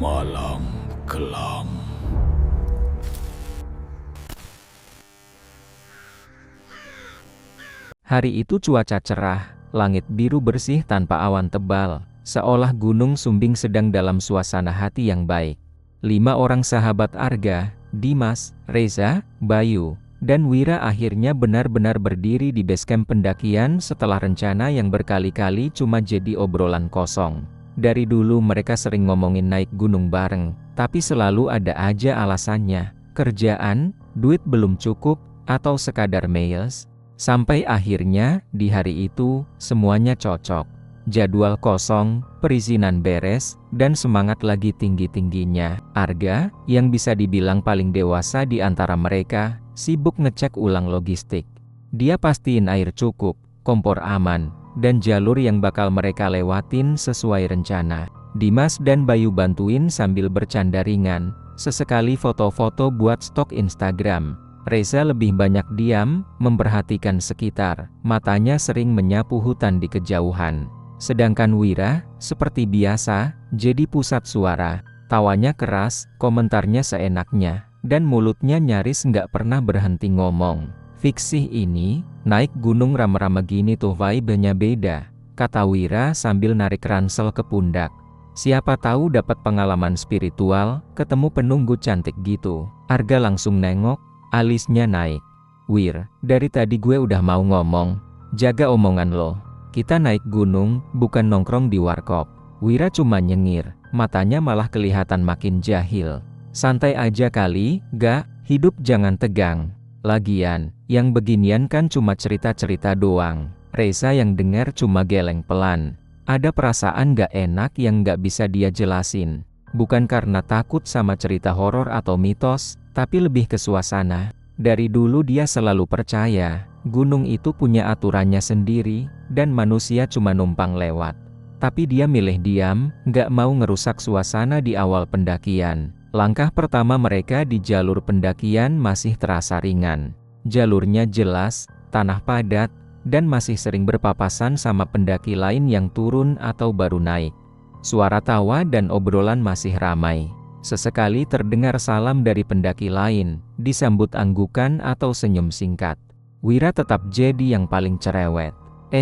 Malam kelam. Hari itu cuaca cerah, langit biru bersih tanpa awan tebal, seolah Gunung Sumbing sedang dalam suasana hati yang baik. 5 orang sahabat Arga, Dimas, Reza, Bayu, dan Wira akhirnya benar-benar berdiri di basecamp pendakian setelah rencana yang berkali-kali cuma jadi obrolan kosong. Dari dulu mereka sering ngomongin naik gunung bareng, tapi selalu ada aja alasannya, kerjaan, duit belum cukup, atau sekadar males. Sampai akhirnya, di hari itu, semuanya cocok. Jadwal kosong, perizinan beres, dan semangat lagi tinggi-tingginya. Arga, yang bisa dibilang paling dewasa di antara mereka, sibuk ngecek ulang logistik. Dia pastiin air cukup, kompor aman, dan jalur yang bakal mereka lewatin sesuai rencana. Dimas dan Bayu bantuin sambil bercanda ringan, sesekali foto-foto buat stok Instagram. Reza lebih banyak diam, memperhatikan sekitar, matanya sering menyapu hutan di kejauhan. Sedangkan Wira, seperti biasa, jadi pusat suara. Tawanya keras, komentarnya seenaknya, dan mulutnya nyaris nggak pernah berhenti ngomong. Fiksi ini, naik gunung rame-rame gini tuh vibe-nya beda, kata Wira sambil narik ransel ke pundak. Siapa tahu dapat pengalaman spiritual, ketemu penunggu cantik gitu. Arga langsung nengok, alisnya naik. Wir, dari tadi gue udah mau ngomong, jaga omongan lo. Kita naik gunung, bukan nongkrong di warkop. Wira cuma nyengir, matanya malah kelihatan makin jahil. Santai aja kali, gak? Hidup jangan tegang. Lagian, yang beginian kan cuma cerita-cerita doang. Reza yang dengar cuma geleng pelan. Ada perasaan gak enak yang gak bisa dia jelasin. Bukan karena takut sama cerita horor atau mitos, tapi lebih ke suasana. Dari dulu dia selalu percaya, gunung itu punya aturannya sendiri, dan manusia cuma numpang lewat. Tapi dia milih diam, gak mau ngerusak suasana di awal pendakian. Langkah pertama mereka di jalur pendakian masih terasa ringan. Jalurnya jelas, tanah padat, dan masih sering berpapasan sama pendaki lain yang turun atau baru naik. Suara tawa dan obrolan masih ramai. Sesekali terdengar salam dari pendaki lain, disambut anggukan atau senyum singkat. Wira tetap jadi yang paling cerewet.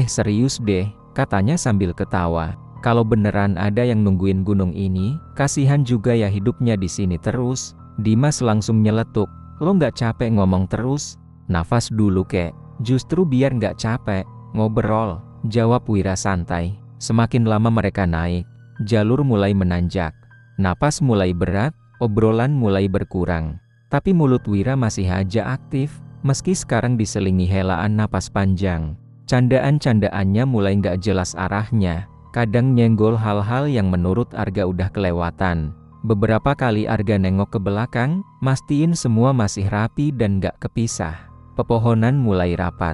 Serius deh, katanya sambil ketawa. Kalau beneran ada yang nungguin gunung ini, kasihan juga ya hidupnya di sini terus. Dimas langsung nyeletuk, lo nggak capek ngomong terus? Nafas dulu kek, justru biar nggak capek, ngobrol, jawab Wira santai. Semakin lama mereka naik, jalur mulai menanjak. Napas mulai berat, obrolan mulai berkurang. Tapi mulut Wira masih aja aktif, meski sekarang diselingi helaan napas panjang. Candaan-candaannya mulai nggak jelas arahnya, kadang nyenggol hal-hal yang menurut Arga udah kelewatan. Beberapa kali Arga nengok ke belakang, mastiin semua masih rapi dan nggak kepisah. Pepohonan mulai rapat.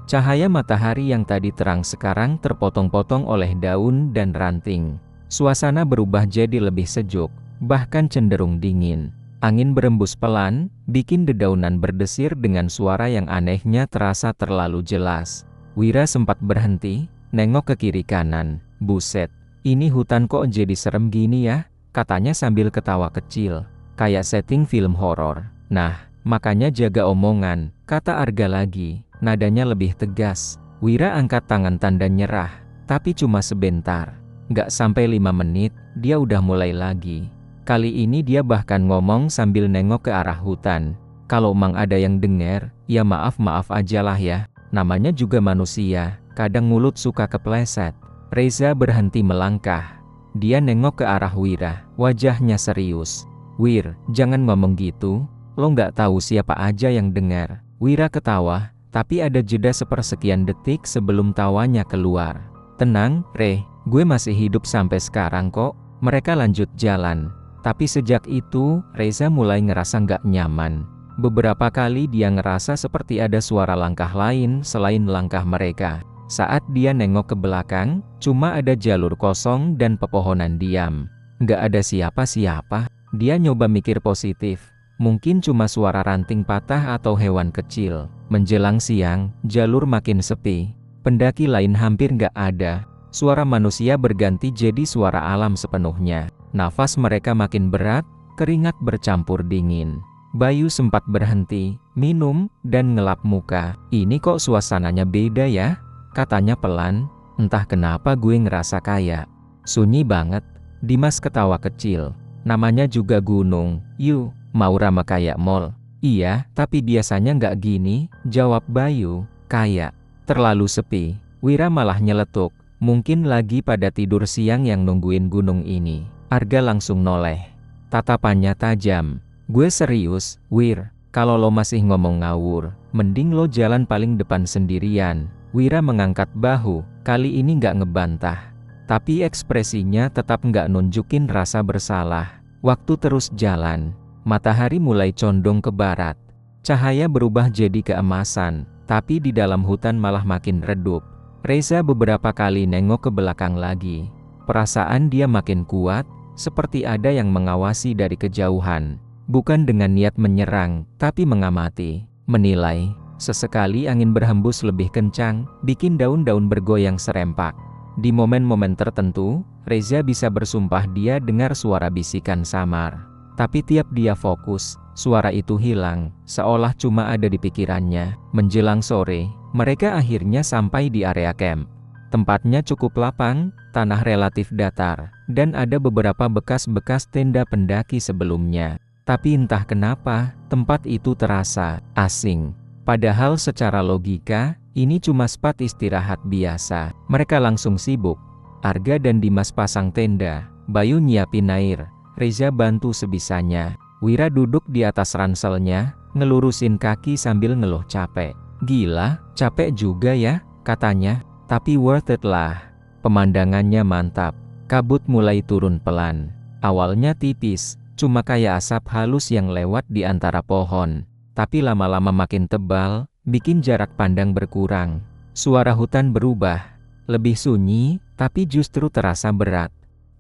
Cahaya matahari yang tadi terang sekarang terpotong-potong oleh daun dan ranting. Suasana berubah jadi lebih sejuk, bahkan cenderung dingin. Angin berembus pelan, bikin dedaunan berdesir dengan suara yang anehnya terasa terlalu jelas. Wira sempat berhenti, nengok ke kiri kanan. Buset, ini hutan kok jadi serem gini ya? Katanya sambil ketawa kecil, kayak setting film horor. Nah, makanya jaga omongan, kata Arga lagi, nadanya lebih tegas. Wira angkat tangan tanda nyerah, tapi cuma sebentar. Gak sampai 5 menit, dia udah mulai lagi. Kali ini dia bahkan ngomong sambil nengok ke arah hutan. Kalau mang ada yang dengar, ya maaf-maaf aja lah ya. Namanya juga manusia, kadang mulut suka kepleset. Reza berhenti melangkah. Dia nengok ke arah Wira, wajahnya serius. Wir, jangan ngomong gitu, lo nggak tahu siapa aja yang dengar. Wira ketawa, tapi ada jeda sepersekian detik sebelum tawanya keluar. Tenang, Re. Gue masih hidup sampai sekarang kok. Mereka lanjut jalan. Tapi sejak itu, Reza mulai ngerasa nggak nyaman. Beberapa kali dia ngerasa seperti ada suara langkah lain selain langkah mereka. Saat dia nengok ke belakang, cuma ada jalur kosong dan pepohonan diam. Nggak ada siapa-siapa. Dia nyoba mikir positif. Mungkin cuma suara ranting patah atau hewan kecil. Menjelang siang, jalur makin sepi. Pendaki lain hampir nggak ada. Suara manusia berganti jadi suara alam sepenuhnya. Nafas mereka makin berat, keringat bercampur dingin. Bayu sempat berhenti, minum, dan ngelap muka. "Ini kok suasananya beda ya?" katanya pelan. "Entah kenapa gue ngerasa kayak sunyi banget." Dimas ketawa kecil. "Namanya juga gunung, Yu, mau rame kayak mall." "Iya, tapi biasanya nggak gini," jawab Bayu. "Kayak terlalu sepi." Wira malah nyeletuk. "Mungkin lagi pada tidur siang yang nungguin gunung ini." Arga langsung noleh. Tatapannya tajam. "Gue serius, Wir. Kalau lo masih ngomong ngawur, mending lo jalan paling depan sendirian." Wira mengangkat bahu, kali ini nggak ngebantah. Tapi ekspresinya tetap nggak nunjukin rasa bersalah. Waktu terus jalan. Matahari mulai condong ke barat. Cahaya berubah jadi keemasan, tapi di dalam hutan malah makin redup. Reza beberapa kali nengok ke belakang lagi. Perasaan dia makin kuat, seperti ada yang mengawasi dari kejauhan. Bukan dengan niat menyerang, tapi mengamati, menilai. Sesekali angin berhembus lebih kencang, bikin daun-daun bergoyang serempak. Di momen-momen tertentu, Reza bisa bersumpah dia dengar suara bisikan samar. Tapi tiap dia fokus, suara itu hilang, seolah cuma ada di pikirannya. Menjelang sore, mereka akhirnya sampai di area camp. Tempatnya cukup lapang, tanah relatif datar, dan ada beberapa bekas-bekas tenda pendaki sebelumnya. Tapi entah kenapa, tempat itu terasa asing. Padahal secara logika, ini cuma spot istirahat biasa. Mereka langsung sibuk. Arga dan Dimas pasang tenda, Bayu nyiapin air, Reza bantu sebisanya. Wira duduk di atas ranselnya, ngelurusin kaki sambil ngeluh capek. "Gila, capek juga ya," katanya. "Tapi worth it lah." Pemandangannya mantap. Kabut mulai turun pelan. Awalnya tipis, cuma kayak asap halus yang lewat di antara pohon. Tapi lama-lama makin tebal, bikin jarak pandang berkurang. Suara hutan berubah. Lebih sunyi, tapi justru terasa berat.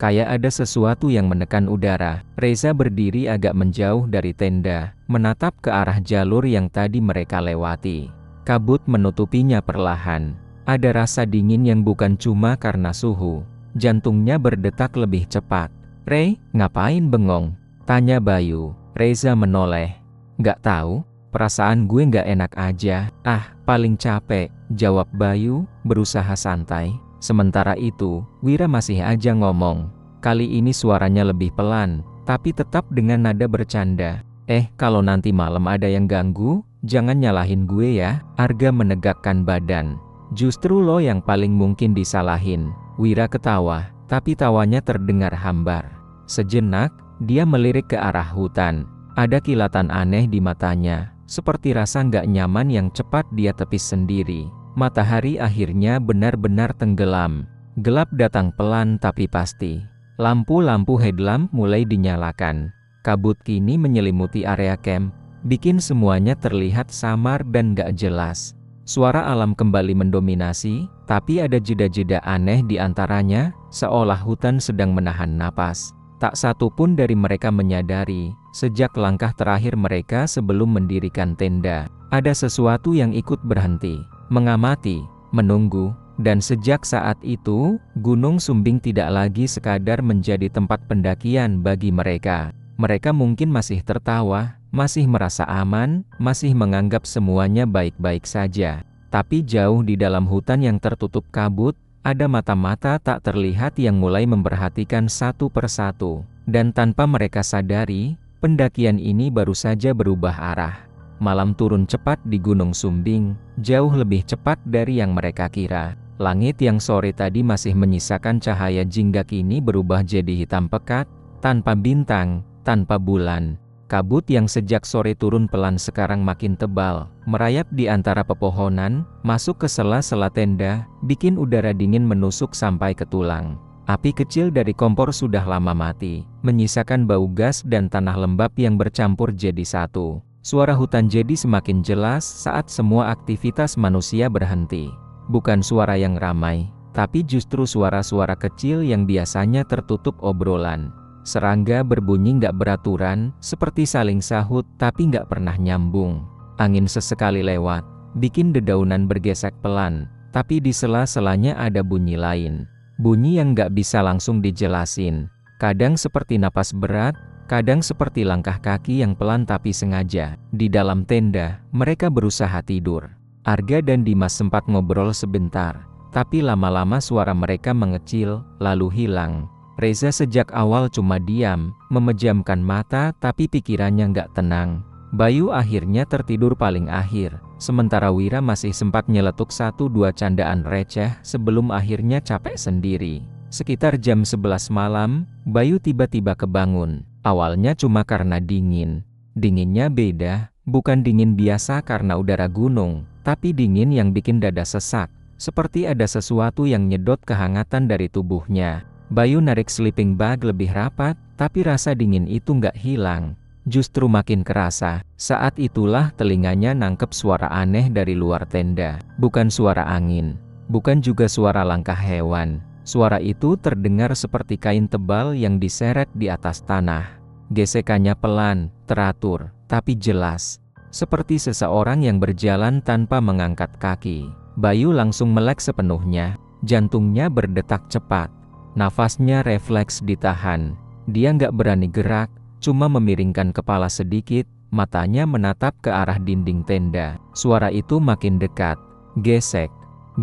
Kayak ada sesuatu yang menekan udara. Reza berdiri agak menjauh dari tenda, menatap ke arah jalur yang tadi mereka lewati. Kabut menutupinya perlahan. Ada rasa dingin yang bukan cuma karena suhu. Jantungnya berdetak lebih cepat. "Rey, ngapain bengong?" tanya Bayu. Reza menoleh. "Nggak tahu, perasaan gue nggak enak aja." "Ah, paling capek," jawab Bayu, berusaha santai. Sementara itu, Wira masih aja ngomong. Kali ini suaranya lebih pelan, tapi tetap dengan nada bercanda. Kalau nanti malam ada yang ganggu, jangan nyalahin gue ya." Arga menegakkan badan. "Justru lo yang paling mungkin disalahin." Wira ketawa, tapi tawanya terdengar hambar. Sejenak, dia melirik ke arah hutan. Ada kilatan aneh di matanya, seperti rasa nggak nyaman yang cepat dia tepis sendiri. Matahari akhirnya benar-benar tenggelam. Gelap datang pelan tapi pasti. Lampu-lampu headlamp mulai dinyalakan. Kabut kini menyelimuti area camp, bikin semuanya terlihat samar dan nggak jelas. Suara alam kembali mendominasi, tapi ada jeda-jeda aneh di antaranya, seolah hutan sedang menahan napas. Tak satu pun dari mereka menyadari, sejak langkah terakhir mereka sebelum mendirikan tenda, ada sesuatu yang ikut berhenti, mengamati, menunggu, dan sejak saat itu, Gunung Sumbing tidak lagi sekadar menjadi tempat pendakian bagi mereka. Mereka mungkin masih tertawa, masih merasa aman, masih menganggap semuanya baik-baik saja. Tapi jauh di dalam hutan yang tertutup kabut, ada mata-mata tak terlihat yang mulai memperhatikan satu persatu. Dan tanpa mereka sadari, pendakian ini baru saja berubah arah. Malam turun cepat di Gunung Sumbing, jauh lebih cepat dari yang mereka kira. Langit yang sore tadi masih menyisakan cahaya jingga kini berubah jadi hitam pekat, tanpa bintang, tanpa bulan. Kabut yang sejak sore turun pelan sekarang makin tebal, merayap di antara pepohonan, masuk ke sela-sela tenda, bikin udara dingin menusuk sampai ke tulang. Api kecil dari kompor sudah lama mati, menyisakan bau gas dan tanah lembab yang bercampur jadi satu. Suara hutan jadi semakin jelas saat semua aktivitas manusia berhenti. Bukan suara yang ramai, tapi justru suara-suara kecil yang biasanya tertutup obrolan. Serangga berbunyi nggak beraturan, seperti saling sahut tapi nggak pernah nyambung. Angin sesekali lewat, bikin dedaunan bergesek pelan, tapi di sela-selanya ada bunyi lain. Bunyi yang nggak bisa langsung dijelasin. Kadang seperti napas berat, kadang seperti langkah kaki yang pelan tapi sengaja. Di dalam tenda, mereka berusaha tidur. Arga dan Dimas sempat ngobrol sebentar, tapi lama-lama suara mereka mengecil, lalu hilang. Reza sejak awal cuma diam, memejamkan mata tapi pikirannya nggak tenang. Bayu akhirnya tertidur paling akhir, sementara Wira masih sempat nyeletuk 1-2 candaan receh sebelum akhirnya capek sendiri. Sekitar jam 11 malam, Bayu tiba-tiba kebangun. Awalnya cuma karena dingin. Dinginnya beda, bukan dingin biasa karena udara gunung, tapi dingin yang bikin dada sesak, seperti ada sesuatu yang nyedot kehangatan dari tubuhnya. Bayu narik sleeping bag lebih rapat, tapi rasa dingin itu nggak hilang. Justru makin kerasa. Saat itulah telinganya nangkep suara aneh dari luar tenda. Bukan suara angin, bukan juga suara langkah hewan. Suara itu terdengar seperti kain tebal yang diseret di atas tanah. Gesekannya pelan, teratur, tapi jelas. Seperti seseorang yang berjalan tanpa mengangkat kaki. Bayu langsung melek sepenuhnya. Jantungnya berdetak cepat. Nafasnya refleks ditahan. Dia nggak berani gerak, cuma memiringkan kepala sedikit, matanya menatap ke arah dinding tenda. Suara itu makin dekat. Gesek,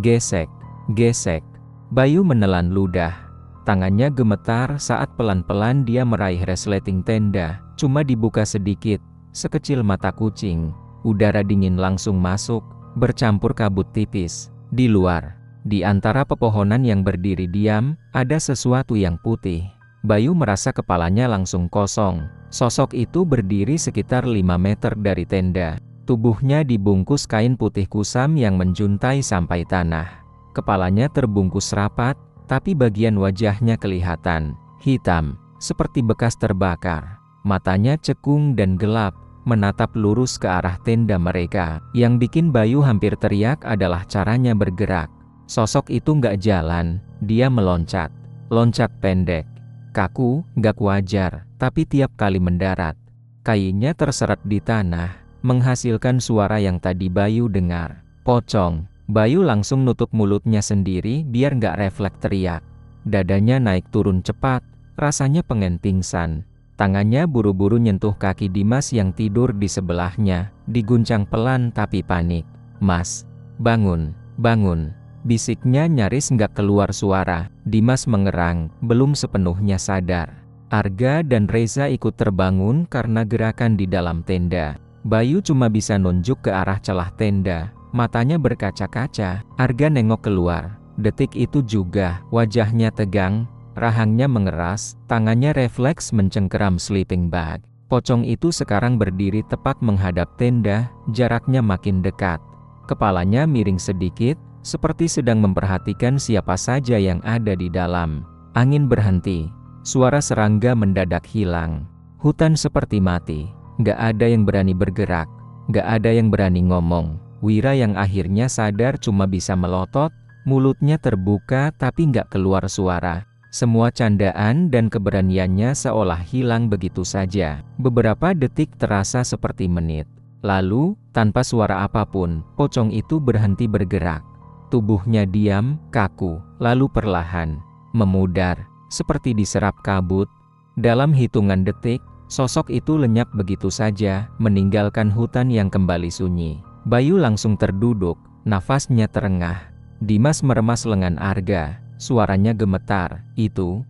gesek, gesek. Bayu menelan ludah. Tangannya gemetar saat pelan-pelan dia meraih resleting tenda. Cuma dibuka sedikit, sekecil mata kucing. Udara dingin langsung masuk, bercampur kabut tipis. Di luar, di antara pepohonan yang berdiri diam, ada sesuatu yang putih. Bayu merasa kepalanya langsung kosong. Sosok itu berdiri sekitar 5 meter dari tenda. Tubuhnya dibungkus kain putih kusam yang menjuntai sampai tanah. Kepalanya terbungkus rapat, tapi bagian wajahnya kelihatan hitam, seperti bekas terbakar. Matanya cekung dan gelap, menatap lurus ke arah tenda mereka. Yang bikin Bayu hampir teriak adalah caranya bergerak. Sosok itu nggak jalan, dia meloncat. Loncat pendek. Kaku, gak wajar, tapi tiap kali mendarat, kakinya terseret di tanah, menghasilkan suara yang tadi Bayu dengar. Pocong. Bayu langsung nutup mulutnya sendiri biar gak refleks teriak. Dadanya naik turun cepat, rasanya pengen pingsan. Tangannya buru-buru nyentuh kaki Dimas yang tidur di sebelahnya, diguncang pelan tapi panik. "Mas, bangun, bangun." Bisiknya nyaris nggak keluar suara. Dimas mengerang, belum sepenuhnya sadar. Arga dan Reza ikut terbangun karena gerakan di dalam tenda. Bayu cuma bisa nunjuk ke arah celah tenda. Matanya berkaca-kaca. Arga nengok keluar. Detik itu juga, wajahnya tegang, rahangnya mengeras, tangannya refleks mencengkeram sleeping bag. Pocong itu sekarang berdiri tepat menghadap tenda, jaraknya makin dekat. Kepalanya miring sedikit, seperti sedang memperhatikan siapa saja yang ada di dalam. Angin berhenti. Suara serangga mendadak hilang. Hutan seperti mati. Gak ada yang berani bergerak. Gak ada yang berani ngomong. Wira yang akhirnya sadar cuma bisa melotot, mulutnya terbuka tapi gak keluar suara. Semua candaan dan keberaniannya seolah hilang begitu saja. Beberapa detik terasa seperti menit. Lalu, tanpa suara apapun, pocong itu berhenti bergerak. Tubuhnya diam, kaku, lalu perlahan memudar, seperti diserap kabut. Dalam hitungan detik, sosok itu lenyap begitu saja, meninggalkan hutan yang kembali sunyi. Bayu langsung terduduk, nafasnya terengah. Dimas meremas lengan Arga, suaranya gemetar. Itu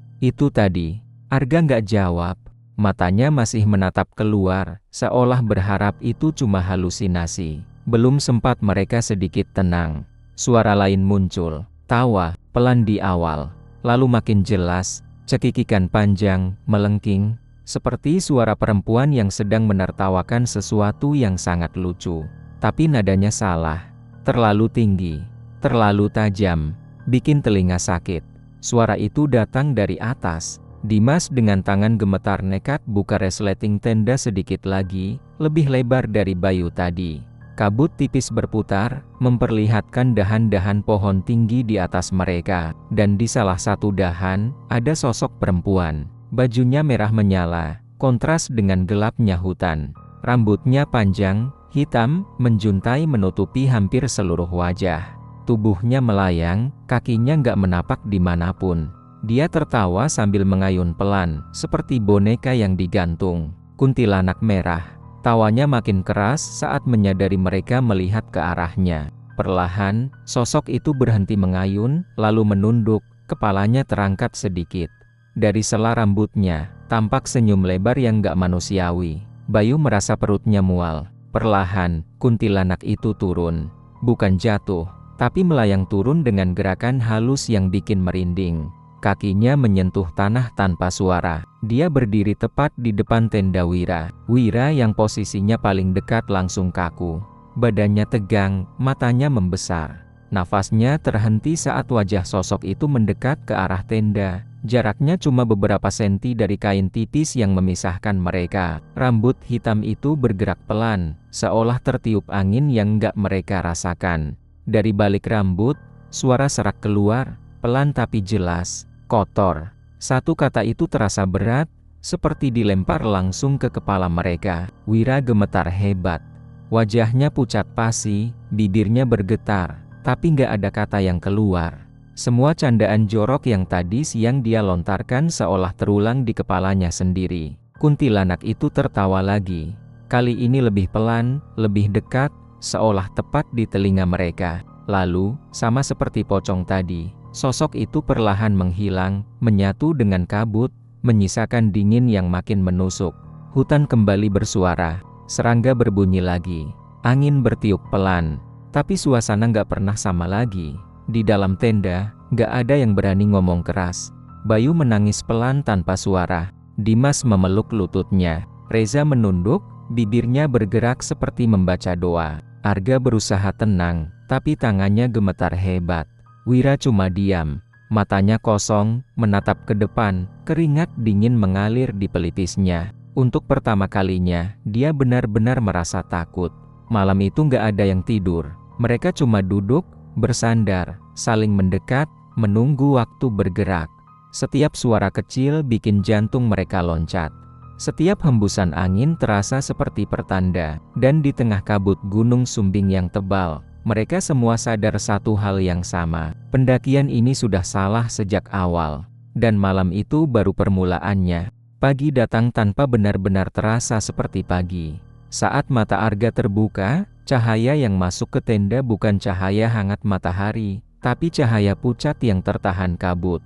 tadi. Arga nggak jawab, matanya masih menatap keluar, seolah berharap itu cuma halusinasi. Belum sempat mereka sedikit tenang, suara lain muncul, tawa, pelan di awal, lalu makin jelas, cekikikan panjang, melengking, seperti suara perempuan yang sedang menertawakan sesuatu yang sangat lucu. Tapi nadanya salah, terlalu tinggi, terlalu tajam, bikin telinga sakit. Suara itu datang dari atas. Dimas dengan tangan gemetar nekat buka resleting tenda sedikit lagi, lebih lebar dari Bayu tadi. Kabut tipis berputar, memperlihatkan dahan-dahan pohon tinggi di atas mereka, dan di salah satu dahan, ada sosok perempuan. Bajunya merah menyala, kontras dengan gelapnya hutan. Rambutnya panjang, hitam, menjuntai menutupi hampir seluruh wajah. Tubuhnya melayang, kakinya nggak menapak dimanapun. Dia tertawa sambil mengayun pelan, seperti boneka yang digantung. Kuntilanak merah. Tawanya makin keras saat menyadari mereka melihat ke arahnya. Perlahan, sosok itu berhenti mengayun, lalu menunduk, kepalanya terangkat sedikit. Dari sela rambutnya, tampak senyum lebar yang gak manusiawi. Bayu merasa perutnya mual. Perlahan, kuntilanak itu turun. Bukan jatuh, tapi melayang turun dengan gerakan halus yang bikin merinding. Kakinya menyentuh tanah tanpa suara. Dia berdiri tepat di depan tenda Wira. Wira yang posisinya paling dekat langsung kaku. Badannya tegang, matanya membesar. Nafasnya terhenti saat wajah sosok itu mendekat ke arah tenda. Jaraknya cuma beberapa senti dari kain tipis yang memisahkan mereka. Rambut hitam itu bergerak pelan, seolah tertiup angin yang gak mereka rasakan. Dari balik rambut, suara serak keluar, pelan tapi jelas. Kotor. Satu kata itu terasa berat, seperti dilempar langsung ke kepala mereka. Wira gemetar hebat. Wajahnya pucat pasi, bibirnya bergetar, tapi nggak ada kata yang keluar. Semua candaan jorok yang tadi siang dia lontarkan seolah terulang di kepalanya sendiri. Kuntilanak itu tertawa lagi. Kali ini lebih pelan, lebih dekat, seolah tepat di telinga mereka. Lalu, sama seperti pocong tadi, sosok itu perlahan menghilang, menyatu dengan kabut, menyisakan dingin yang makin menusuk. Hutan kembali bersuara, serangga berbunyi lagi, angin bertiup pelan, tapi suasana nggak pernah sama lagi. Di dalam tenda, nggak ada yang berani ngomong keras. Bayu menangis pelan tanpa suara. Dimas memeluk lututnya. Reza menunduk, bibirnya bergerak seperti membaca doa. Arga berusaha tenang, tapi tangannya gemetar hebat. Wira cuma diam, matanya kosong, menatap ke depan, keringat dingin mengalir di pelipisnya. Untuk pertama kalinya, dia benar-benar merasa takut. Malam itu nggak ada yang tidur. Mereka cuma duduk, bersandar, saling mendekat, menunggu waktu bergerak. Setiap suara kecil bikin jantung mereka loncat. Setiap hembusan angin terasa seperti pertanda, dan di tengah kabut gunung sumbing yang tebal, mereka semua sadar satu hal yang sama. Pendakian ini sudah salah sejak awal, dan malam itu baru permulaannya. Pagi datang tanpa benar-benar terasa seperti pagi. Saat mata Arga terbuka, cahaya yang masuk ke tenda bukan cahaya hangat matahari, tapi cahaya pucat yang tertahan kabut.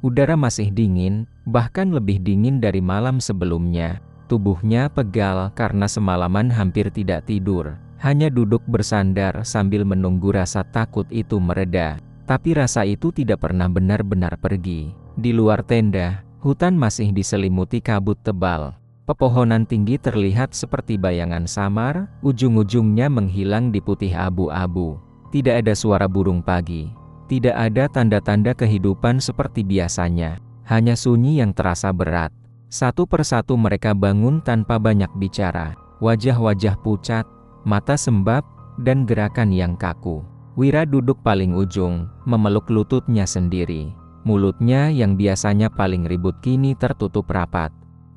Udara masih dingin, bahkan lebih dingin dari malam sebelumnya. Tubuhnya pegal karena semalaman hampir tidak tidur, hanya duduk bersandar sambil menunggu rasa takut itu mereda. Tapi rasa itu tidak pernah benar-benar pergi. Di luar tenda, hutan masih diselimuti kabut tebal. Pepohonan tinggi terlihat seperti bayangan samar, ujung-ujungnya menghilang di putih abu-abu. Tidak ada suara burung pagi. Tidak ada tanda-tanda kehidupan seperti biasanya. Hanya sunyi yang terasa berat. Satu persatu mereka bangun tanpa banyak bicara. Wajah-wajah pucat, mata sembab, dan gerakan yang kaku. Wira duduk paling ujung, memeluk lututnya sendiri. Mulutnya yang biasanya paling ribut kini tertutup rapat.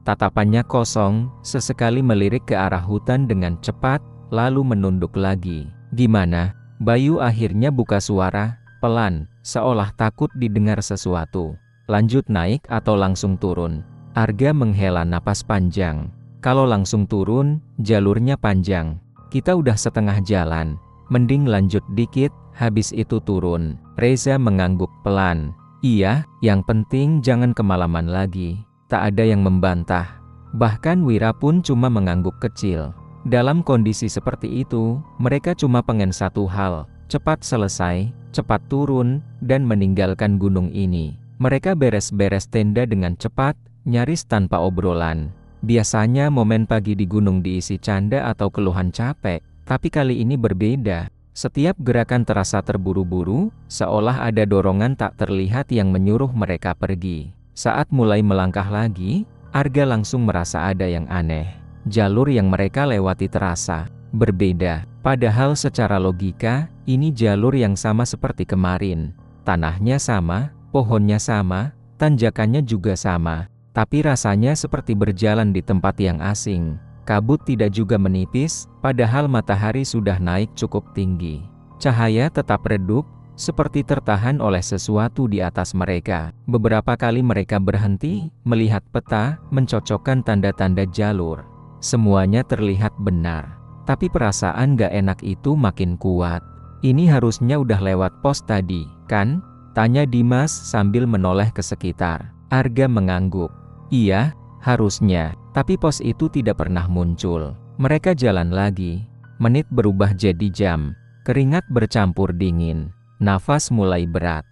Tatapannya kosong, sesekali melirik ke arah hutan dengan cepat, lalu menunduk lagi. Gimana? Bayu akhirnya buka suara, pelan, seolah takut didengar sesuatu. Lanjut naik atau langsung turun? Arga menghela napas panjang. Kalau langsung turun, jalurnya panjang. Kita udah setengah jalan. Mending lanjut dikit, habis itu turun. Reza mengangguk pelan. Iya, yang penting jangan kemalaman lagi. Tak ada yang membantah. Bahkan Wira pun cuma mengangguk kecil. Dalam kondisi seperti itu, mereka cuma pengen satu hal, cepat selesai, cepat turun, dan meninggalkan gunung ini. Mereka beres-beres tenda dengan cepat, nyaris tanpa obrolan. Biasanya momen pagi di gunung diisi canda atau keluhan capek, tapi kali ini berbeda. Setiap gerakan terasa terburu-buru, seolah ada dorongan tak terlihat yang menyuruh mereka pergi. Saat mulai melangkah lagi, Arga langsung merasa ada yang aneh. Jalur yang mereka lewati terasa berbeda. Padahal secara logika, ini jalur yang sama seperti kemarin. Tanahnya sama, pohonnya sama, tanjakannya juga sama. Tapi rasanya seperti berjalan di tempat yang asing. Kabut tidak juga menipis, padahal matahari sudah naik cukup tinggi. Cahaya tetap redup, seperti tertahan oleh sesuatu di atas mereka. Beberapa kali mereka berhenti, melihat peta, mencocokkan tanda-tanda jalur. Semuanya terlihat benar. Tapi perasaan gak enak itu makin kuat. Ini harusnya udah lewat pos tadi, kan? Tanya Dimas sambil menoleh ke sekitar. Arga mengangguk. Iya, harusnya. Tapi pos itu tidak pernah muncul. Mereka jalan lagi. Menit berubah jadi jam. Keringat bercampur dingin. Nafas mulai berat.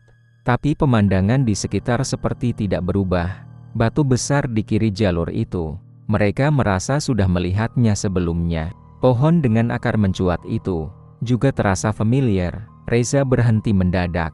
Tapi pemandangan di sekitar seperti tidak berubah. Batu besar di kiri jalur itu. Mereka merasa sudah melihatnya sebelumnya. Pohon dengan akar mencuat itu juga terasa familiar. Reza berhenti mendadak.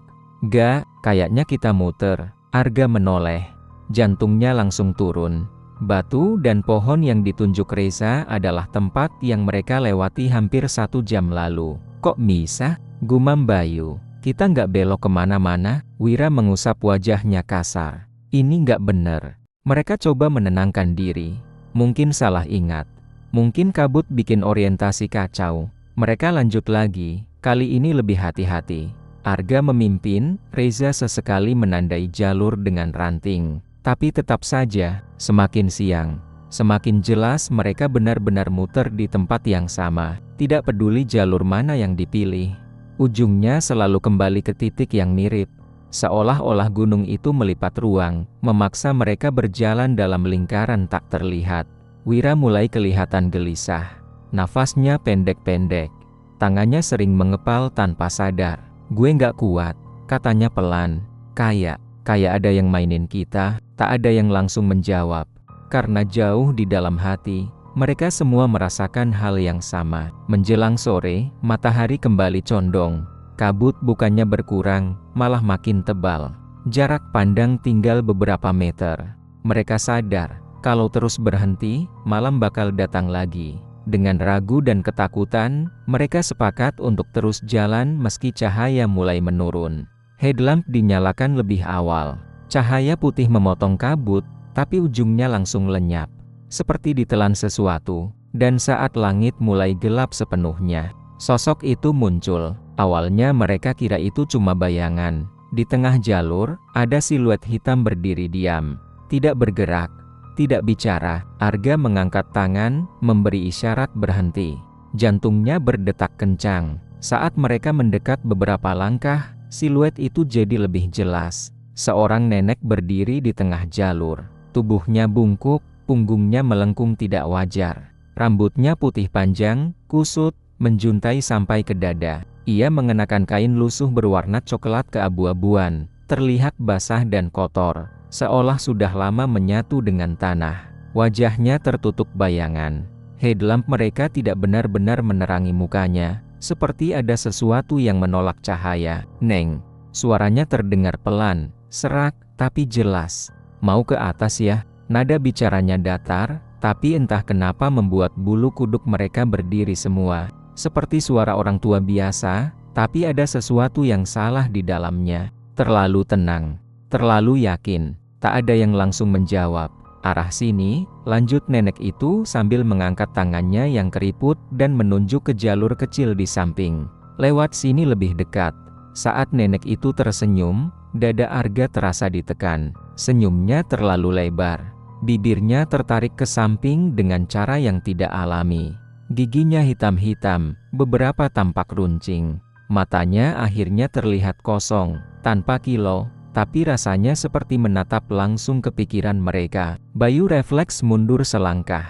Gak, kayaknya kita muter. Arga menoleh. Jantungnya langsung turun. Batu dan pohon yang ditunjuk Reza adalah tempat yang mereka lewati hampir 1 jam lalu. Kok bisa? Gumam Bayu. Kita nggak belok kemana-mana. Wira mengusap wajahnya kasar. Ini nggak bener. Mereka coba menenangkan diri. Mungkin salah ingat. Mungkin kabut bikin orientasi kacau. Mereka lanjut lagi, kali ini lebih hati-hati. Arga memimpin, Reza sesekali menandai jalur dengan ranting. Tapi tetap saja, semakin siang, semakin jelas mereka benar-benar muter di tempat yang sama. Tidak peduli jalur mana yang dipilih. Ujungnya selalu kembali ke titik yang mirip. Seolah-olah gunung itu melipat ruang, memaksa mereka berjalan dalam lingkaran tak terlihat. Wira mulai kelihatan gelisah. Nafasnya pendek-pendek. Tangannya sering mengepal tanpa sadar. Gue nggak kuat, katanya pelan. Kayak ada yang mainin kita. Tak ada yang langsung menjawab. Karena jauh di dalam hati, mereka semua merasakan hal yang sama. Menjelang sore, matahari kembali condong. Kabut bukannya berkurang, malah makin tebal. Jarak pandang tinggal beberapa meter. Mereka sadar, kalau terus berhenti, malam bakal datang lagi. Dengan ragu dan ketakutan, mereka sepakat untuk terus jalan meski cahaya mulai menurun. Headlamp dinyalakan lebih awal. Cahaya putih memotong kabut, tapi ujungnya langsung lenyap. Seperti ditelan sesuatu, dan saat langit mulai gelap sepenuhnya, sosok itu muncul. Awalnya mereka kira itu cuma bayangan. Di tengah jalur, ada siluet hitam berdiri diam. Tidak bergerak. Tidak bicara. Arga mengangkat tangan, memberi isyarat berhenti. Jantungnya berdetak kencang. Saat mereka mendekat beberapa langkah, siluet itu jadi lebih jelas. Seorang nenek berdiri di tengah jalur. Tubuhnya bungkuk, punggungnya melengkung tidak wajar. Rambutnya putih panjang, kusut, menjuntai sampai ke dada. Ia mengenakan kain lusuh berwarna coklat keabu-abuan, terlihat basah dan kotor. Seolah sudah lama menyatu dengan tanah. Wajahnya tertutup bayangan. Headlamp mereka tidak benar-benar menerangi mukanya, seperti ada sesuatu yang menolak cahaya. Neng, suaranya terdengar pelan, serak, tapi jelas. Mau ke atas ya? Nada bicaranya datar, tapi entah kenapa membuat bulu kuduk mereka berdiri semua. Seperti suara orang tua biasa, tapi ada sesuatu yang salah di dalamnya. Terlalu tenang, terlalu yakin. Tak ada yang langsung menjawab. Arah sini, lanjut nenek itu sambil mengangkat tangannya yang keriput dan menunjuk ke jalur kecil di samping. Lewat sini lebih dekat. Saat nenek itu tersenyum, dada Arga terasa ditekan. Senyumnya terlalu lebar. Bibirnya tertarik ke samping dengan cara yang tidak alami. Giginya hitam-hitam, beberapa tampak runcing. Matanya akhirnya terlihat kosong, tanpa kilau. Tapi rasanya seperti menatap langsung ke pikiran mereka. Bayu refleks mundur selangkah.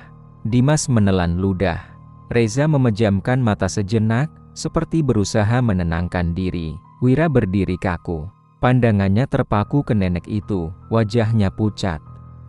Dimas menelan ludah. Reza memejamkan mata sejenak, seperti berusaha menenangkan diri. Wira berdiri kaku. Pandangannya terpaku ke nenek itu, wajahnya pucat.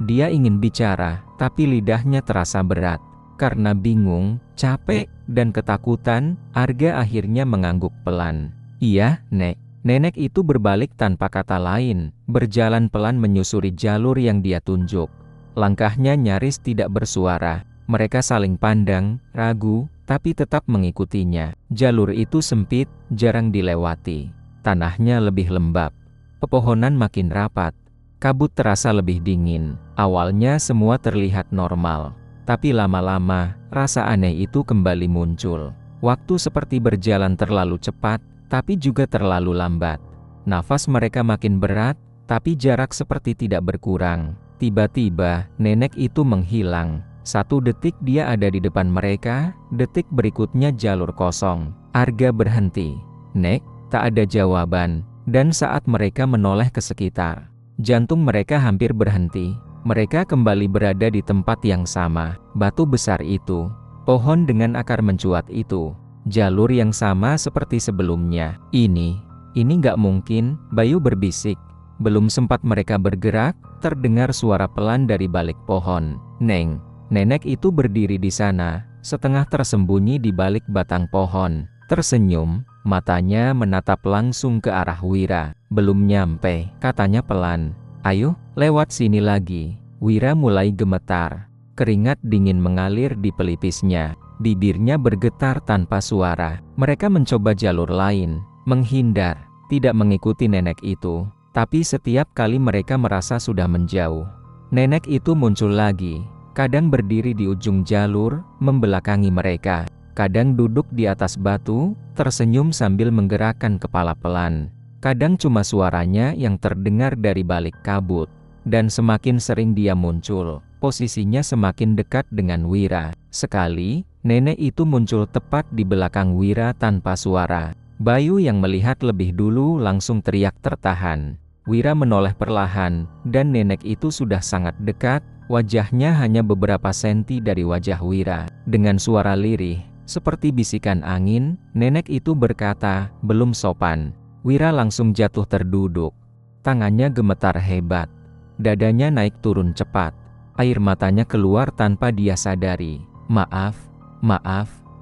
Dia ingin bicara, tapi lidahnya terasa berat. Karena bingung, capek, dan ketakutan, Arga akhirnya mengangguk pelan. Iya, Nek. Nenek itu berbalik tanpa kata lain, berjalan pelan menyusuri jalur yang dia tunjuk. Langkahnya nyaris tidak bersuara. Mereka saling pandang, ragu, tapi tetap mengikutinya. Jalur itu sempit, jarang dilewati. Tanahnya lebih lembab. Pepohonan makin rapat. Kabut terasa lebih dingin. Awalnya semua terlihat normal. Tapi lama-lama, rasa aneh itu kembali muncul. Waktu seperti berjalan terlalu cepat. tapi juga terlalu lambat. Nafas mereka makin berat, tapi jarak seperti tidak berkurang. Tiba-tiba, nenek itu menghilang. 1 detik dia ada di depan mereka, detik berikutnya jalur kosong. Arga berhenti. "Nek," tak ada jawaban. Dan saat mereka menoleh ke sekitar, jantung mereka hampir berhenti. Mereka kembali berada di tempat yang sama. Batu besar itu, pohon dengan akar mencuat itu, jalur yang sama seperti sebelumnya. Ini nggak mungkin, Bayu berbisik. Belum sempat mereka bergerak, terdengar suara pelan dari balik pohon. "Neng." Nenek itu berdiri di sana, setengah tersembunyi di balik batang pohon. Tersenyum, matanya menatap langsung ke arah Wira. "Belum nyampe," katanya pelan. "Ayo, lewat sini lagi." Wira mulai gemetar. Keringat dingin mengalir di pelipisnya. Bibirnya bergetar tanpa suara. Mereka mencoba jalur lain, menghindar, tidak mengikuti nenek itu. Tapi setiap kali mereka merasa sudah menjauh, nenek itu muncul lagi. Kadang berdiri di ujung jalur, membelakangi mereka. Kadang duduk di atas batu, tersenyum sambil menggerakkan kepala pelan. Kadang cuma suaranya yang terdengar dari balik kabut. Dan semakin sering dia muncul, posisinya semakin dekat dengan Wira. Sekali, nenek itu muncul tepat di belakang Wira tanpa suara. Bayu yang melihat lebih dulu langsung teriak tertahan. Wira menoleh perlahan, dan nenek itu sudah sangat dekat, wajahnya hanya beberapa senti dari wajah Wira. Dengan suara lirih, seperti bisikan angin, nenek itu berkata, "Belum sopan." Wira langsung jatuh terduduk. Tangannya gemetar hebat. Dadanya naik turun cepat. Air matanya keluar tanpa dia sadari. Maaf,"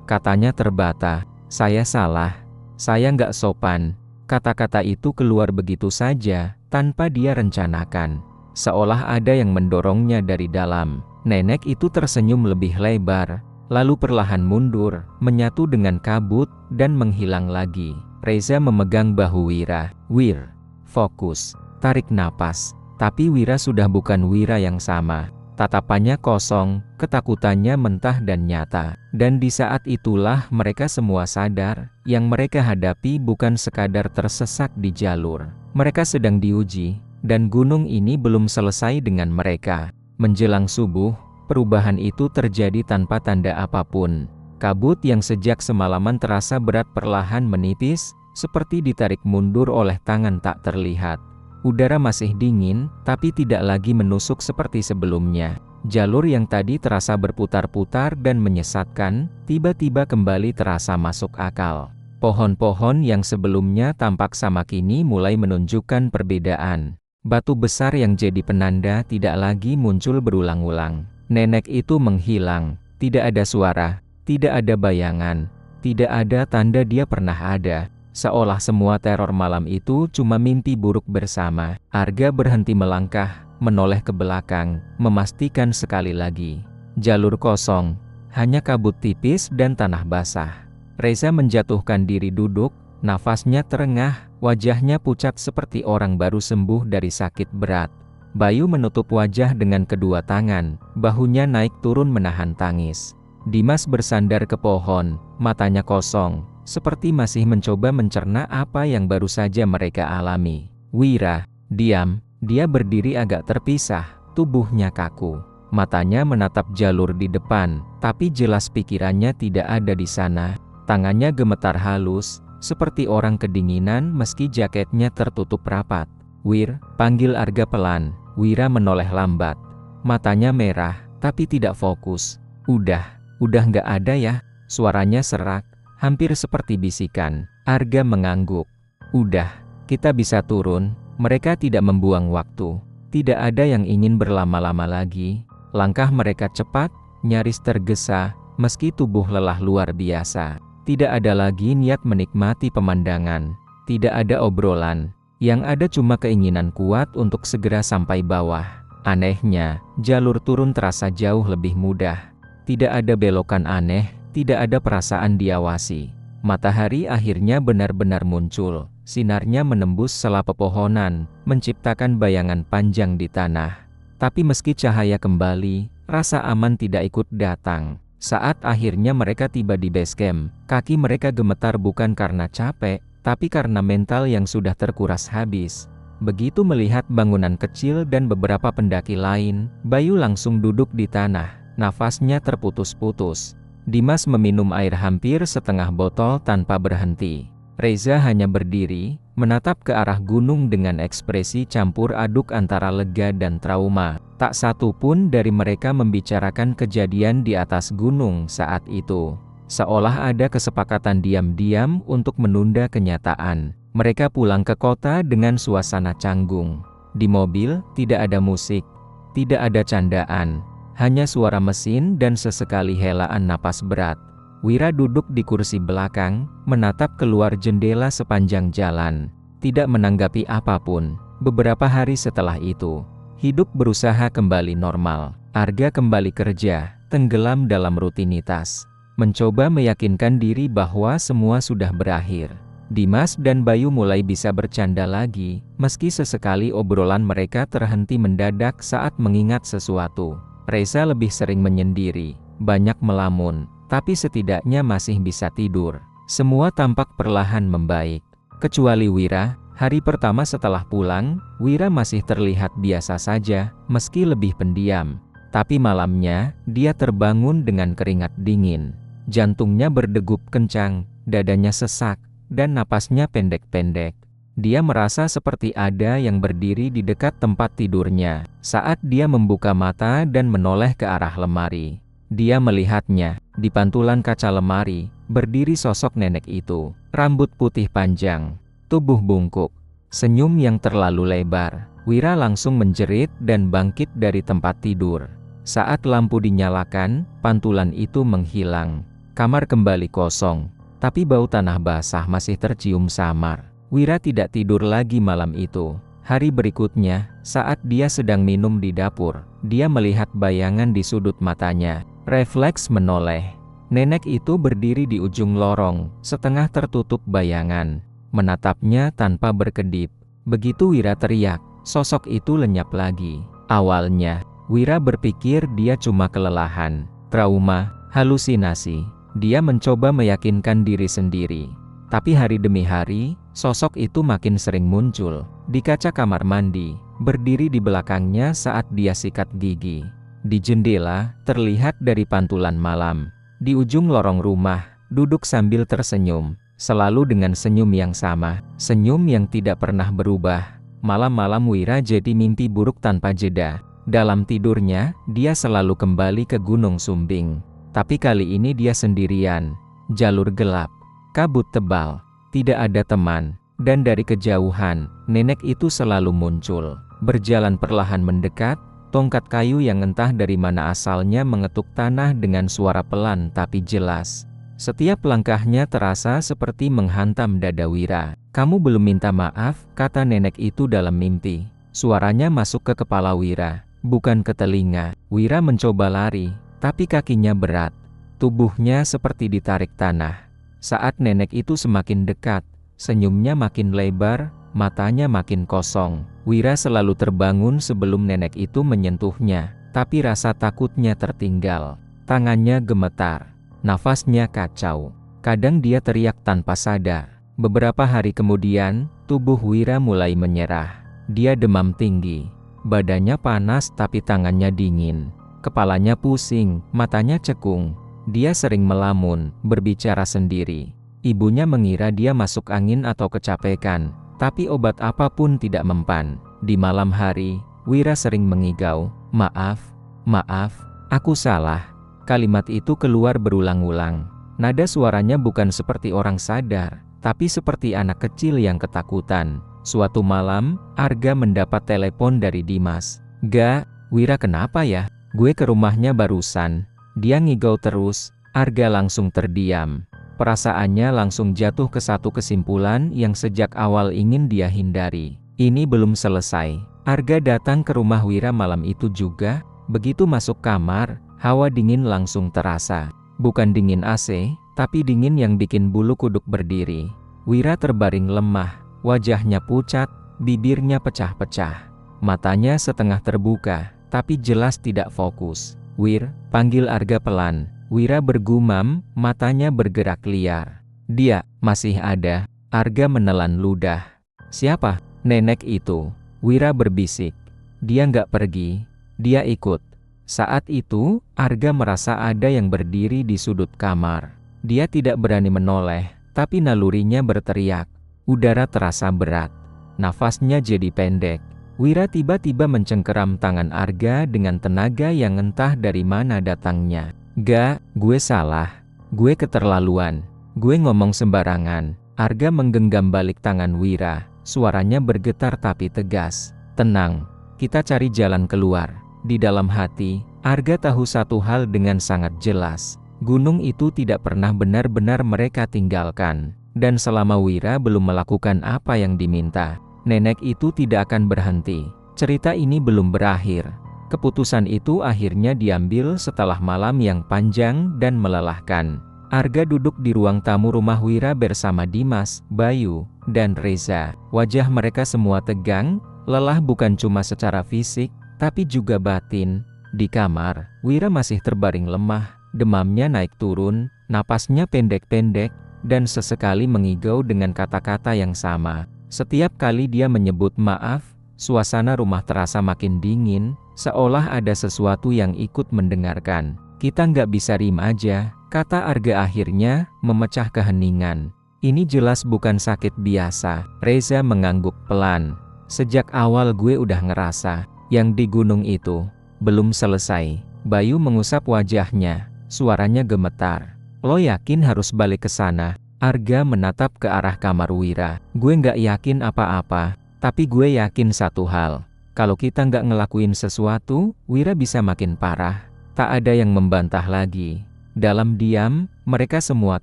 katanya terbata. "Saya salah. Saya nggak sopan." Kata-kata itu keluar begitu saja, tanpa dia rencanakan. Seolah ada yang mendorongnya dari dalam. Nenek itu tersenyum lebih lebar, lalu perlahan mundur, menyatu dengan kabut, dan menghilang lagi. Reza memegang bahu Wira. "Wir, fokus, tarik napas." Tapi Wira sudah bukan Wira yang sama. Tatapannya kosong, ketakutannya mentah dan nyata. Dan di saat itulah mereka semua sadar, yang mereka hadapi bukan sekadar tersesat di jalur. Mereka sedang diuji, dan gunung ini belum selesai dengan mereka. Menjelang subuh, perubahan itu terjadi tanpa tanda apapun. Kabut yang sejak semalaman terasa berat perlahan menipis, seperti ditarik mundur oleh tangan tak terlihat. Udara masih dingin, tapi tidak lagi menusuk seperti sebelumnya. Jalur yang tadi terasa berputar-putar dan menyesatkan, tiba-tiba kembali terasa masuk akal. Pohon-pohon yang sebelumnya tampak sama kini mulai menunjukkan perbedaan. Batu besar yang jadi penanda tidak lagi muncul berulang-ulang. Nenek itu menghilang, tidak ada suara, tidak ada bayangan, tidak ada tanda dia pernah ada. Seolah semua teror malam itu cuma mimpi buruk bersama. Arga berhenti melangkah, menoleh ke belakang, memastikan sekali lagi. Jalur kosong, hanya kabut tipis dan tanah basah. Reza menjatuhkan diri duduk, nafasnya terengah, wajahnya pucat seperti orang baru sembuh dari sakit berat. Bayu menutup wajah dengan kedua tangan, bahunya naik turun menahan tangis. Dimas bersandar ke pohon, matanya kosong, seperti masih mencoba mencerna apa yang baru saja mereka alami. Wira, diam. Dia berdiri agak terpisah, tubuhnya kaku. Matanya menatap jalur di depan, tapi jelas pikirannya tidak ada di sana. Tangannya gemetar halus, seperti orang kedinginan meski jaketnya tertutup rapat. "Wir," panggil Arga pelan. Wira menoleh lambat. Matanya merah, tapi tidak fokus. Udah nggak ada ya?" Suaranya serak, hampir seperti bisikan. Arga mengangguk. "Udah, kita bisa turun." Mereka tidak membuang waktu. Tidak ada yang ingin berlama-lama lagi. Langkah mereka cepat, nyaris tergesa, meski tubuh lelah luar biasa. Tidak ada lagi niat menikmati pemandangan. Tidak ada obrolan. Yang ada cuma keinginan kuat untuk segera sampai bawah. Anehnya, jalur turun terasa jauh lebih mudah. Tidak ada belokan aneh, tidak ada perasaan diawasi. Matahari akhirnya benar-benar muncul. Sinarnya menembus sela pepohonan, menciptakan bayangan panjang di tanah. Tapi meski cahaya kembali, rasa aman tidak ikut datang. Saat akhirnya mereka tiba di base camp, kaki mereka gemetar bukan karena capek, tapi karena mental yang sudah terkuras habis. Begitu melihat bangunan kecil dan beberapa pendaki lain, Bayu langsung duduk di tanah, nafasnya terputus-putus. Dimas meminum air hampir setengah botol tanpa berhenti. Reza hanya berdiri, menatap ke arah gunung dengan ekspresi campur aduk antara lega dan trauma. Tak satu pun dari mereka membicarakan kejadian di atas gunung saat itu. Seolah ada kesepakatan diam-diam untuk menunda kenyataan. Mereka pulang ke kota dengan suasana canggung. Di mobil, tidak ada musik, tidak ada candaan, hanya suara mesin dan sesekali helaan napas berat. Wira duduk di kursi belakang, menatap keluar jendela sepanjang jalan, tidak menanggapi apapun. Beberapa hari setelah itu, hidup berusaha kembali normal. Arga kembali kerja, tenggelam dalam rutinitas, mencoba meyakinkan diri bahwa semua sudah berakhir. Dimas dan Bayu mulai bisa bercanda lagi, meski sesekali obrolan mereka terhenti mendadak saat mengingat sesuatu. Reza lebih sering menyendiri, banyak melamun, tapi setidaknya masih bisa tidur. Semua tampak perlahan membaik. Kecuali Wira, hari pertama setelah pulang, Wira masih terlihat biasa saja, meski lebih pendiam. Tapi malamnya, dia terbangun dengan keringat dingin. Jantungnya berdegup kencang, dadanya sesak, dan napasnya pendek-pendek. Dia merasa seperti ada yang berdiri di dekat tempat tidurnya. Saat dia membuka mata dan menoleh ke arah lemari, dia melihatnya, di pantulan kaca lemari, berdiri sosok nenek itu. Rambut putih panjang, tubuh bungkuk, senyum yang terlalu lebar. Wira langsung menjerit dan bangkit dari tempat tidur. Saat lampu dinyalakan, pantulan itu menghilang. Kamar kembali kosong, tapi bau tanah basah masih tercium samar. Wira tidak tidur lagi malam itu. Hari berikutnya, saat dia sedang minum di dapur, dia melihat bayangan di sudut matanya. Refleks menoleh. Nenek itu berdiri di ujung lorong, setengah tertutup bayangan, menatapnya tanpa berkedip. Begitu Wira teriak, sosok itu lenyap lagi. Awalnya, Wira berpikir dia cuma kelelahan, trauma, halusinasi. Dia mencoba meyakinkan diri sendiri. Tapi hari demi hari, sosok itu makin sering muncul. Di kaca kamar mandi, berdiri di belakangnya saat dia sikat gigi. Di jendela, terlihat dari pantulan malam. Di ujung lorong rumah, duduk sambil tersenyum, selalu dengan senyum yang sama, senyum yang tidak pernah berubah. Malam-malam Wira jadi mimpi buruk tanpa jeda. Dalam tidurnya, dia selalu kembali ke Gunung Sumbing. Tapi kali ini dia sendirian. Jalur gelap, kabut tebal, tidak ada teman, dan dari kejauhan, nenek itu selalu muncul. Berjalan perlahan mendekat, tongkat kayu yang entah dari mana asalnya mengetuk tanah dengan suara pelan tapi jelas. Setiap langkahnya terasa seperti menghantam dada Wira. "Kamu belum minta maaf," kata nenek itu dalam mimpi. Suaranya masuk ke kepala Wira, bukan ke telinga. Wira mencoba lari, tapi kakinya berat. Tubuhnya seperti ditarik tanah. Saat nenek itu semakin dekat, senyumnya makin lebar, matanya makin kosong. Wira selalu terbangun sebelum nenek itu menyentuhnya, tapi rasa takutnya tertinggal. Tangannya gemetar, nafasnya kacau. Kadang dia teriak tanpa sadar. Beberapa hari kemudian, tubuh Wira mulai menyerah. Dia demam tinggi, badannya panas tapi tangannya dingin. Kepalanya pusing, matanya cekung. Dia sering melamun, berbicara sendiri. Ibunya mengira dia masuk angin atau kecapekan, tapi obat apapun tidak mempan. Di malam hari, Wira sering mengigau, "Maaf, maaf, aku salah." Kalimat itu keluar berulang-ulang. Nada suaranya bukan seperti orang sadar, tapi seperti anak kecil yang ketakutan. Suatu malam, Arga mendapat telepon dari Dimas. "Ga, Wira kenapa ya? Gue ke rumahnya barusan." Dia ngigau terus. Arga langsung terdiam. Perasaannya langsung jatuh ke satu kesimpulan yang sejak awal ingin dia hindari. Ini belum selesai. Arga datang ke rumah Wira malam itu juga. Begitu masuk kamar, hawa dingin langsung terasa. Bukan dingin AC, tapi dingin yang bikin bulu kuduk berdiri. Wira terbaring lemah, wajahnya pucat, bibirnya pecah-pecah. Matanya setengah terbuka, tapi jelas tidak fokus. "Wir," panggil Arga pelan. Wira bergumam, matanya bergerak liar. "Dia masih ada." Arga menelan ludah. Siapa? Nenek itu. Wira berbisik. Dia nggak pergi. Dia ikut. Saat itu, Arga merasa ada yang berdiri di sudut kamar. Dia tidak berani menoleh, tapi nalurinya berteriak. Udara terasa berat. Nafasnya jadi pendek. Wira tiba-tiba mencengkeram tangan Arga dengan tenaga yang entah dari mana datangnya. Gak, gue salah. Gue keterlaluan. Gue ngomong sembarangan. Arga menggenggam balik tangan Wira. Suaranya bergetar tapi tegas. Tenang, kita cari jalan keluar. Di dalam hati, Arga tahu satu hal dengan sangat jelas. Gunung itu tidak pernah benar-benar mereka tinggalkan. Dan selama Wira belum melakukan apa yang diminta, nenek itu tidak akan berhenti. Cerita ini belum berakhir. Keputusan itu akhirnya diambil setelah malam yang panjang dan melelahkan. Arga duduk di ruang tamu rumah Wira bersama Dimas, Bayu, dan Reza. Wajah mereka semua tegang, lelah bukan cuma secara fisik, tapi juga batin. Di kamar, Wira masih terbaring lemah, demamnya naik turun, napasnya pendek-pendek, dan sesekali mengigau dengan kata-kata yang sama. Setiap kali dia menyebut maaf, suasana rumah terasa makin dingin, seolah ada sesuatu yang ikut mendengarkan. Kita nggak bisa riem aja, kata Arga akhirnya, memecah keheningan. Ini jelas bukan sakit biasa. Reza mengangguk pelan. Sejak awal gue udah ngerasa, yang di gunung itu, belum selesai. Bayu mengusap wajahnya, suaranya gemetar. Lo yakin harus balik ke sana? Arga menatap ke arah kamar Wira. Gue nggak yakin apa-apa, tapi gue yakin satu hal. Kalau kita nggak ngelakuin sesuatu, Wira bisa makin parah. Tak ada yang membantah lagi. Dalam diam, mereka semua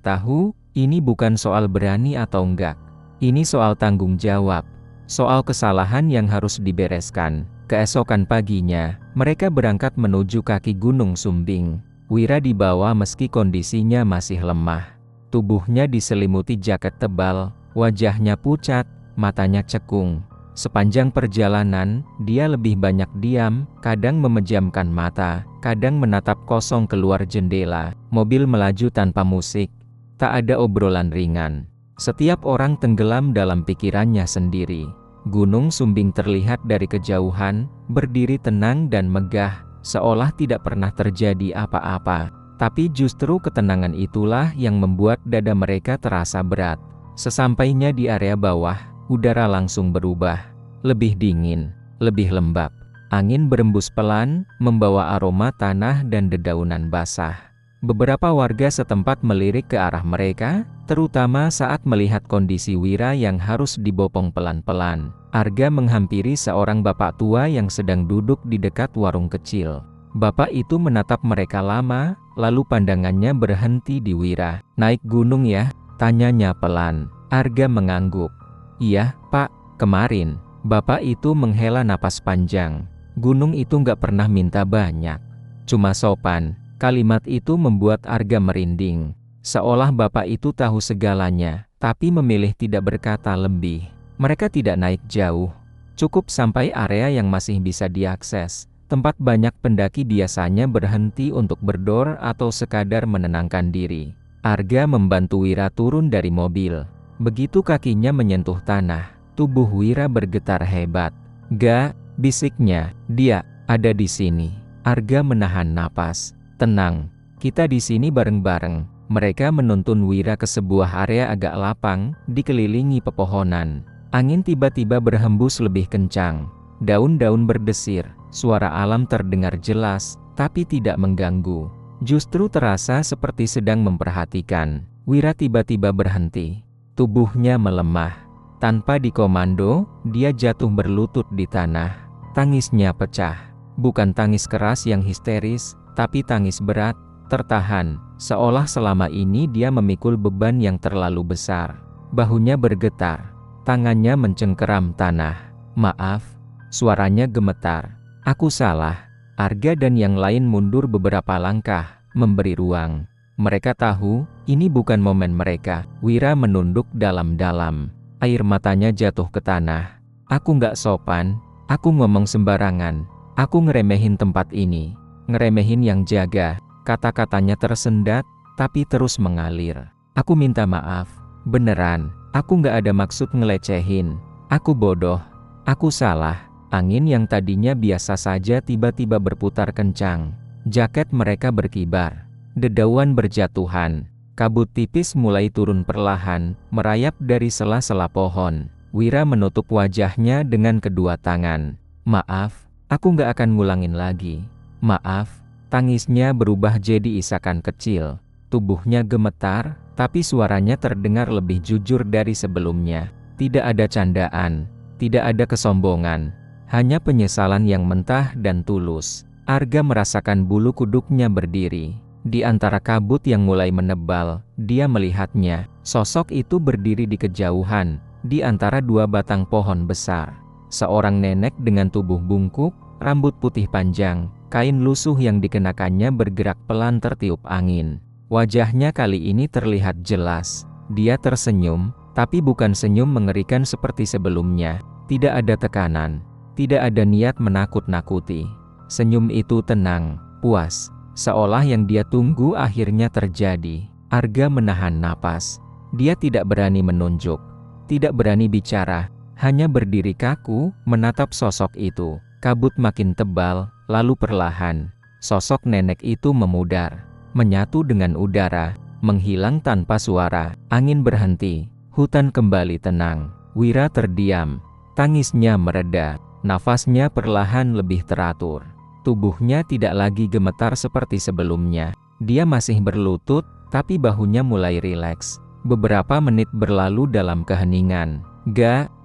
tahu, ini bukan soal berani atau enggak. Ini soal tanggung jawab. Soal kesalahan yang harus dibereskan. Keesokan paginya, mereka berangkat menuju kaki Gunung Sumbing. Wira dibawa meski kondisinya masih lemah. Tubuhnya diselimuti jaket tebal, wajahnya pucat, matanya cekung. Sepanjang perjalanan, dia lebih banyak diam, kadang memejamkan mata, kadang menatap kosong keluar jendela. Mobil melaju tanpa musik. Tak ada obrolan ringan. Setiap orang tenggelam dalam pikirannya sendiri. Gunung Sumbing terlihat dari kejauhan, berdiri tenang dan megah, seolah tidak pernah terjadi apa-apa. Tapi justru ketenangan itulah yang membuat dada mereka terasa berat. Sesampainya di area bawah, udara langsung berubah. Lebih dingin, lebih lembab. Angin berembus pelan, membawa aroma tanah dan dedaunan basah. Beberapa warga setempat melirik ke arah mereka, terutama saat melihat kondisi Wira yang harus dibopong pelan-pelan. Arga menghampiri seorang bapak tua yang sedang duduk di dekat warung kecil. Bapak itu menatap mereka lama, lalu pandangannya berhenti di Wira. Naik gunung ya? Tanyanya pelan. Arga mengangguk. Iya, Pak, kemarin. Bapak itu menghela napas panjang. Gunung itu nggak pernah minta banyak. Cuma sopan. Kalimat itu membuat Arga merinding. Seolah bapak itu tahu segalanya, tapi memilih tidak berkata lebih. Mereka tidak naik jauh. Cukup sampai area yang masih bisa diakses. Tempat banyak pendaki biasanya berhenti untuk berdor atau sekadar menenangkan diri. Arga membantu Wira turun dari mobil. Begitu kakinya menyentuh tanah, tubuh Wira bergetar hebat. Gak, bisiknya, dia ada di sini. Arga menahan napas. Tenang, kita di sini bareng-bareng. Mereka menuntun Wira ke sebuah area agak lapang, dikelilingi pepohonan. Angin tiba-tiba berhembus lebih kencang. Daun-daun berdesir, suara alam terdengar jelas, tapi tidak mengganggu. Justru terasa seperti sedang memperhatikan. Wira tiba-tiba berhenti. Tubuhnya melemah. Tanpa dikomando, dia jatuh berlutut di tanah. Tangisnya pecah. Bukan tangis keras yang histeris, tapi tangis berat, tertahan, seolah selama ini dia memikul beban yang terlalu besar. Bahunya bergetar, tangannya mencengkeram tanah. Maaf, suaranya gemetar. Aku salah. Arga dan yang lain mundur beberapa langkah, memberi ruang. Mereka tahu, ini bukan momen mereka. Wira menunduk dalam-dalam. Air matanya jatuh ke tanah. Aku nggak sopan, aku ngomong sembarangan. Aku ngeremehin tempat ini. Ngeremehin yang jaga. Kata-katanya tersendat, tapi terus mengalir. Aku minta maaf. Beneran. Aku nggak ada maksud ngelecehin. Aku bodoh. Aku salah. Angin yang tadinya biasa saja tiba-tiba berputar kencang. Jaket mereka berkibar. Dedauan berjatuhan. Kabut tipis mulai turun perlahan, merayap dari sela-sela pohon. Wira menutup wajahnya dengan kedua tangan. Maaf, aku nggak akan ngulangin lagi. Maaf. Tangisnya berubah jadi isakan kecil. Tubuhnya gemetar, tapi suaranya terdengar lebih jujur dari sebelumnya. Tidak ada candaan, tidak ada kesombongan. Hanya penyesalan yang mentah dan tulus. Arga merasakan bulu kuduknya berdiri. Di antara kabut yang mulai menebal, dia melihatnya. Sosok itu berdiri di kejauhan, di antara dua batang pohon besar. Seorang nenek dengan tubuh bungkuk, rambut putih panjang, kain lusuh yang dikenakannya bergerak pelan tertiup angin. Wajahnya kali ini terlihat jelas. Dia tersenyum, tapi bukan senyum mengerikan seperti sebelumnya. Tidak ada tekanan. Tidak ada niat menakut-nakuti. Senyum itu tenang, puas, seolah yang dia tunggu akhirnya terjadi. Arga menahan napas. Dia tidak berani menunjuk, tidak berani bicara, hanya berdiri kaku, menatap sosok itu. Kabut makin tebal, lalu perlahan, sosok nenek itu memudar, menyatu dengan udara, menghilang tanpa suara. Angin berhenti, hutan kembali tenang. Wira terdiam, tangisnya mereda. Nafasnya perlahan lebih teratur. Tubuhnya tidak lagi gemetar seperti sebelumnya. Dia masih berlutut, tapi bahunya mulai rileks. Beberapa menit berlalu dalam keheningan.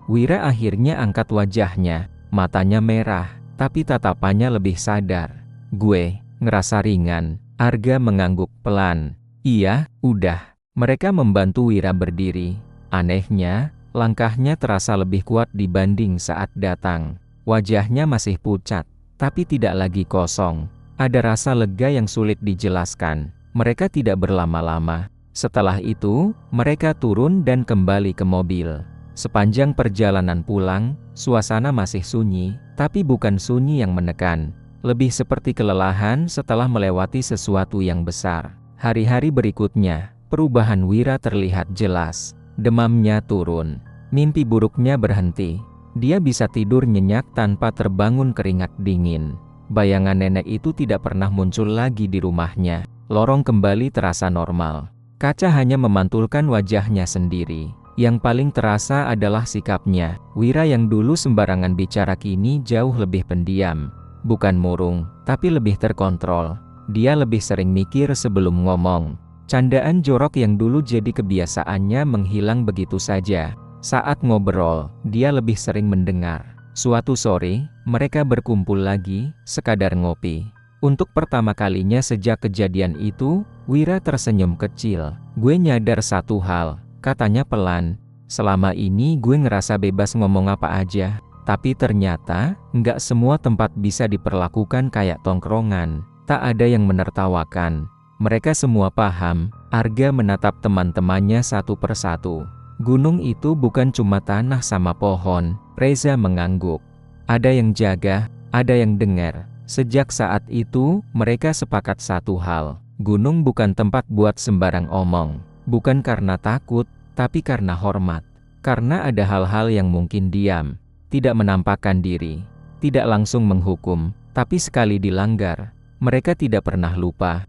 Wira akhirnya angkat wajahnya. Matanya merah, tapi tatapannya lebih sadar. Gue ngerasa ringan. Arga mengangguk pelan. Iya, udah. Mereka membantu Wira berdiri. Anehnya, langkahnya terasa lebih kuat dibanding saat datang. Wajahnya masih pucat, tapi tidak lagi kosong. Ada rasa lega yang sulit dijelaskan. Mereka tidak berlama-lama. Setelah itu, mereka turun dan kembali ke mobil. Sepanjang perjalanan pulang, suasana masih sunyi, tapi bukan sunyi yang menekan. Lebih seperti kelelahan setelah melewati sesuatu yang besar. Hari-hari berikutnya, perubahan Wira terlihat jelas. Demamnya turun. Mimpi buruknya berhenti. Dia bisa tidur nyenyak tanpa terbangun keringat dingin. Bayangan nenek itu tidak pernah muncul lagi di rumahnya. Lorong kembali terasa normal. Kaca hanya memantulkan wajahnya sendiri. Yang paling terasa adalah sikapnya. Wira yang dulu sembarangan bicara kini jauh lebih pendiam. Bukan murung, tapi lebih terkontrol. Dia lebih sering mikir sebelum ngomong. Candaan jorok yang dulu jadi kebiasaannya menghilang begitu saja. Saat ngobrol, dia lebih sering mendengar. Suatu sore, mereka berkumpul lagi, sekadar ngopi. Untuk pertama kalinya sejak kejadian itu, Wira tersenyum kecil. Gue nyadar satu hal, katanya pelan. Selama ini gue ngerasa bebas ngomong apa aja. Tapi ternyata, nggak semua tempat bisa diperlakukan kayak tongkrongan. Tak ada yang menertawakan. Mereka semua paham. Arga menatap teman-temannya satu persatu. Gunung itu bukan cuma tanah sama pohon. Reza mengangguk. Ada yang jaga, ada yang dengar. Sejak saat itu, mereka sepakat satu hal. Gunung bukan tempat buat sembarang omong. Bukan karena takut, tapi karena hormat. Karena ada hal-hal yang mungkin diam, tidak menampakkan diri, tidak langsung menghukum, tapi sekali dilanggar, mereka tidak pernah lupa.